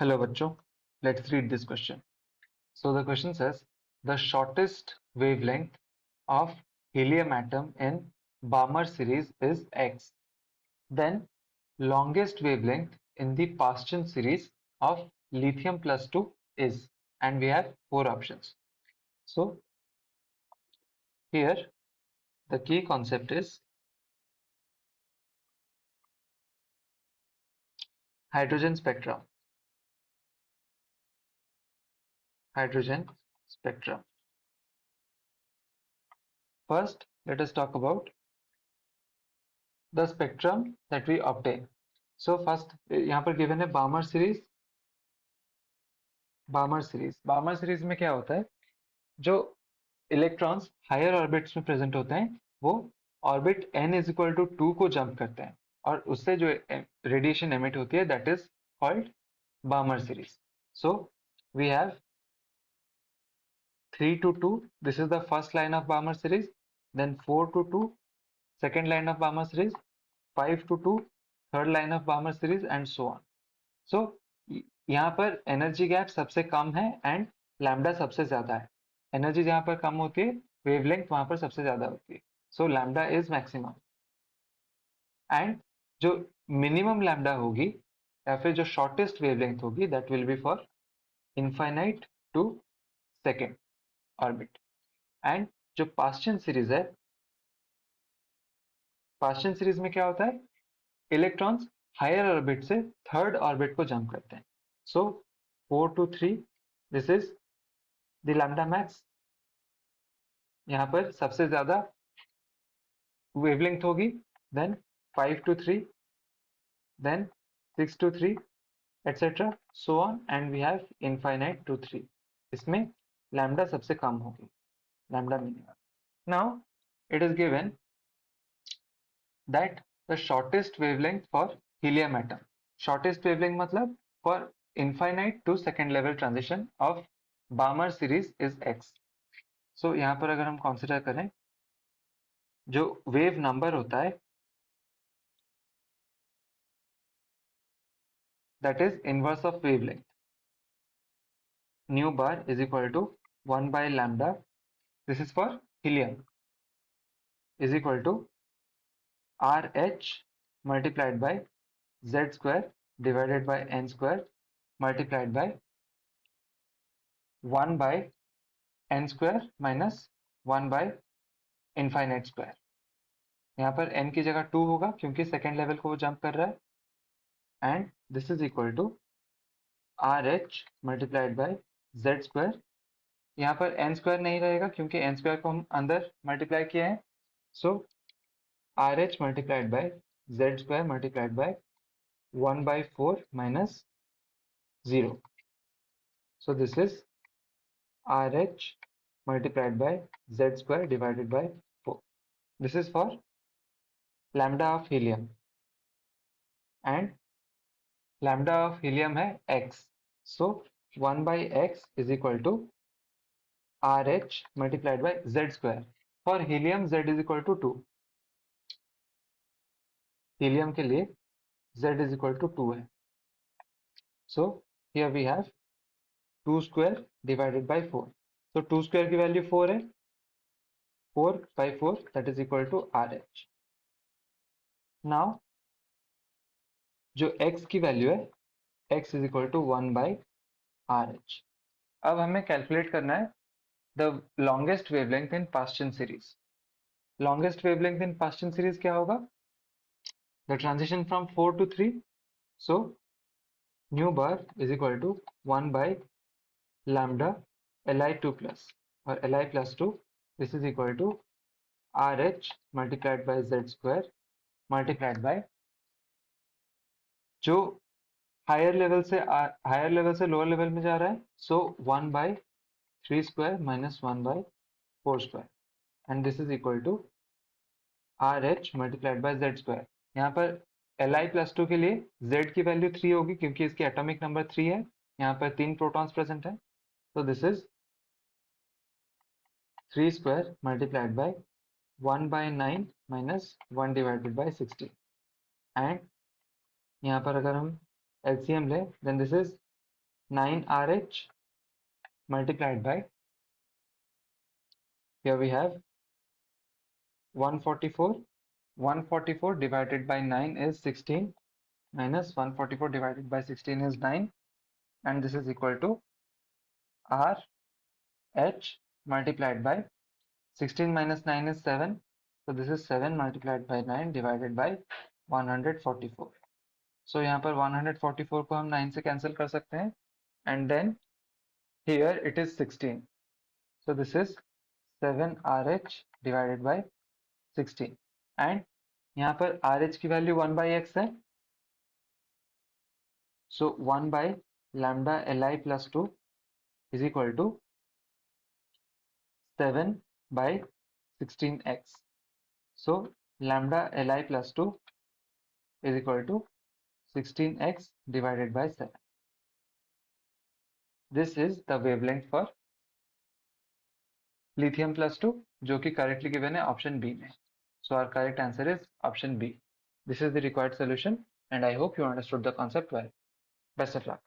Hello बच्चों, let's read this question. So the question says the shortest wavelength of helium atom in Balmer series is X. Then longest wavelength in the Paschen series of lithium plus 2 is, and we have 4 options. So here the key concept is hydrogen spectrum. Hydrogen spectrum. First, let us talk about the spectrum that we obtain. So first यहाँ पर given है Balmer series. Barmer series में क्या होता है, जो electrons higher orbits में present होते हैं वो orbit n is equal to 2 को जंप करते हैं और उससे जो रेडिएशन एमिट होती है that is called Balmer series. So we have 3 to 2, this is the first line of Balmer series, then 4 to 2 second line of Balmer series, 5 to 2 third line of Balmer series and so on. So यहाँ पर energy gap सबसे कम है and lambda सबसे ज्यादा है. Energy जहाँ पर कम होती है वेवलेंथ वहां पर सबसे ज्यादा होती है. So lambda is maximum and जो मिनिमम लैम्डा होगी या फिर जो शॉर्टेस्ट वेवलेंथ होगी that will be for infinite to second orbit. And जो पास्चन सीरीज है, पास्चन सीरीज में क्या होता है, इलेक्ट्रॉन्स हायर ऑर्बिट से थर्ड ऑर्बिट को जंप करते हैं. So 4 to 3 this is the lambda max. यहाँ पर सबसे ज्यादा वेवलेंथ होगी, then 5 to 3, then 6 to 3 etc. so on and we have infinite to 3. इसमें लैम्डा सबसे कम होगी, lambda minimum. Now it is given that the shortest wavelength for helium atom, shortest wavelength मतलब for infinite to second level transition of Balmer series is x. So यहाँ पर अगर हम consider करें जो wave number होता है that is inverse of wavelength, nu bar is equal to 1 by lambda, this is for helium, is equal to RH multiplied by Z square divided by N square multiplied by 1 by N square minus 1 by infinite square. यहाँ पर N की जगह 2 होगा क्योंकि second level को वो jump कर रहा है, and this is equal to RH multiplied by Z square. यहाँ पर N स्क्वायर नहीं रहेगा क्योंकि N स्क्वायर को हम अंदर मल्टीप्लाई किए हैं. सो RH multiplied by Z square multiplied by 1 by 4 minus 0. So this is RH multiplied by Z square divided by 4. This is for lambda of helium and lambda of helium है x. So 1 by x is equal to RH multiplied by Z square. For helium Z is equal to 2. Helium के लिए Z is equal to 2 है. So here we have 2 square divided by 4. So 2 square की value 4 है. 4 by 4 that is equal to RH. Now जो x की value है x is equal to 1 by RH. अब हमें कैलकुलेट करना है the longest wavelength in Paschen series. Longest wavelength in Paschen series क्या होगा? The transition from 4 to 3. So nu bar is equal to 1 by lambda Li2 plus or Li plus 2. This is equal to RH multiplied by Z square multiplied by जो higher level से lower level में जा रहा है. सो 1 by 3 square minus 1 by 4 square and this is equal to RH multiplied by Z square. यहाँ पर Li plus 2 के लिए Z की वैल्यू 3 होगी क्योंकि इसकी एटॉमिक नंबर 3 है. यहाँ पर 3 प्रोटॉन्स प्रेजेंट है. तो this is 3 square multiplied by 1 by 9 minus 1 divided by 16 and यहाँ पर अगर हम LCM ले then this is 9RH multiplied by, here we have 144. 144 divided by 9 is 16, minus 144 divided by 16 is 9, and this is equal to RH multiplied by 16 minus 9 is 7, so this is 7 multiplied by 9 divided by 144. So यहाँ पर 144 को हम 9 से cancel कर सकते हैं, and then here it is 16, so this is 7RH divided by 16, and यहाँ पर RH की वैल्यू 1 by x है, so 1 by lambda Li plus 2 is equal to 7 by 16x. So lambda Li plus 2 is equal to 16x divided by 7. This is the wavelength for lithium plus 2, जो कि correctly given है option B में. So our correct answer is option B. This is the required solution, and I hope you understood the concept well. Best of luck.